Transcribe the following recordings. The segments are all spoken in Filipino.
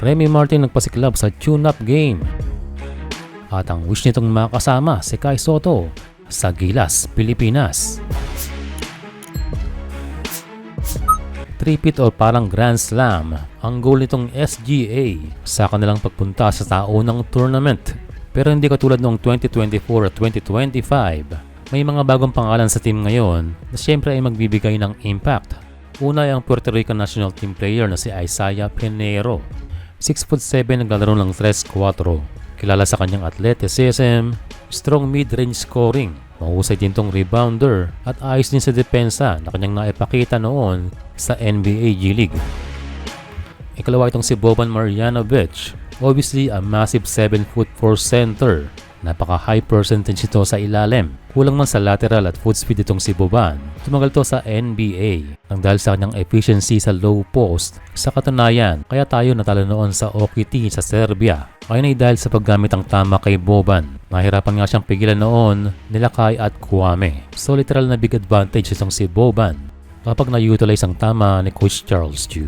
Remy Martin nagpasiklab sa tune-up game. At ang wish nitong makasama si Kai Sotto sa Gilas, Pilipinas. 3-peat o parang Grand Slam ang goal nitong SGA sa kanilang pagpunta sa taunang tournament. Pero hindi katulad noong 2024 at 2025. May mga bagong pangalan sa team ngayon na siyempre ay magbibigay ng impact. Una ay ang Puerto Rican national team player na si Isaiah Pinheiro. 6'7" naglalaro ng 3-4. Kilala sa kanyang athleticism, strong mid-range scoring, mahusay din tong rebounder at ayos din sa depensa na kanyang naipakita noon sa NBA G League. Ikalawa itong si Boban Marjanovic. Obviously a massive 7'4" center. Napaka-high percentage ito sa ilalim. Kulang man sa lateral at foot speed itong si Boban. Tumagal to sa NBA nang dahil sa kanyang efficiency sa low post. Sa katunayan, kaya tayo natalo noon sa OKT sa Serbia. Ayun ay dahil sa paggamit ng tama kay Boban. Nahirapan nga siyang pigilan noon nila Kai at Kwame. So literal na big advantage itong si Boban kapag na-utilize ang tama ni Coach Charles Chu.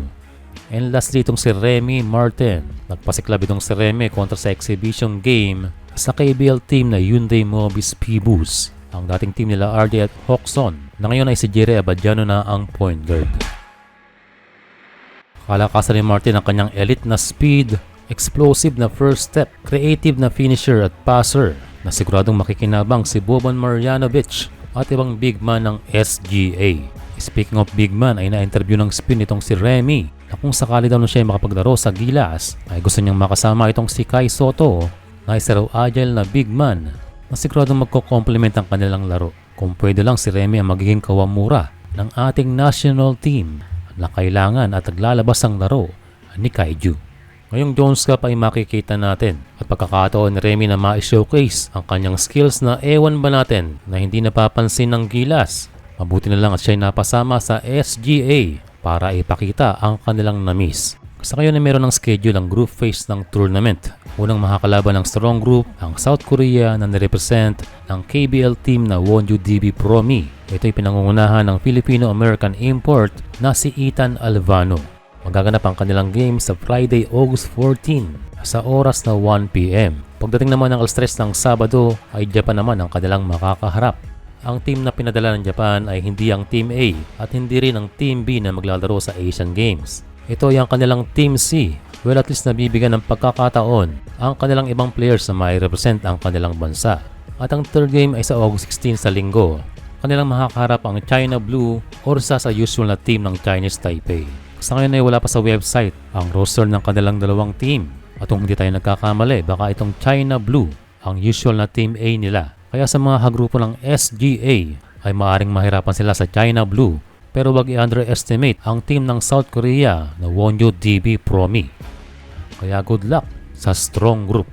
And lastly itong si Remy Martin. Nagpasiklab itong si Remy kontra sa exhibition game sa KBL team na Hyundai Mobis Pibus. Ang dating team nila RD at Hoxon na ngayon ay si Jerry Abadiano na ang point guard. Kalakasan ni Martin ang kanyang elite na speed, explosive na first step, creative na finisher at passer na siguradong makikinabang si Boban Marjanovic at ibang big man ng SGA. Speaking of big man ay na-interview ng spin itong si Remy na kung sakali daw na siya makapaglaro sa Gilas ay gusto niyang makasama itong si Kai Sotto na isa raw agile na big man na siguradong magko-complement ang kanilang laro. Kung pwede lang si Remy ang magiging kawamura ng ating national team na kailangan at naglalabas ang laro ni Kaiju. Ngayong Jones Cup ay makikita natin at pagkakataon ni Remy na ma-showcase ang kanyang skills na ewan ba natin na hindi napapansin ng Gilas. Mabuti na lang at siya'y napasama sa SGA para ipakita ang kanilang na-miss. Sa ngayon ay meron ng schedule ang group phase ng tournament. Unang makakalaban ng strong group ang South Korea na nirepresent ng KBL team na Wonju DB Promi. Ito ay pinangungunahan ng Filipino-American import na si Ethan Alvano. Magaganap ang kanilang game sa Friday, August 14 sa oras na 1 PM. Pagdating naman ng alas-3 ng Sabado ay Japan naman ang kanilang makakaharap. Ang team na pinadala ng Japan ay hindi ang Team A at hindi rin ang Team B na maglalaro sa Asian Games. Ito ay ang kanilang Team C. Well, at least nabibigyan ng pagkakataon ang kanilang ibang players na may represent ang kanilang bansa. At ang third game ay sa August 16 sa Linggo. Kanilang makakaharap ang China Blue or sa usual na team ng Chinese Taipei. Sa ngayon ay wala pa sa website ang roster ng kanilang dalawang team. At kung hindi tayo nagkakamali, baka itong China Blue ang usual na Team A nila. Kaya sa mga kagrupo ng SGA ay maaaring mahirapan sila sa China Blue. Pero wag i-underestimate ang team ng South Korea na Wonju DB Promi. Kaya good luck sa strong group.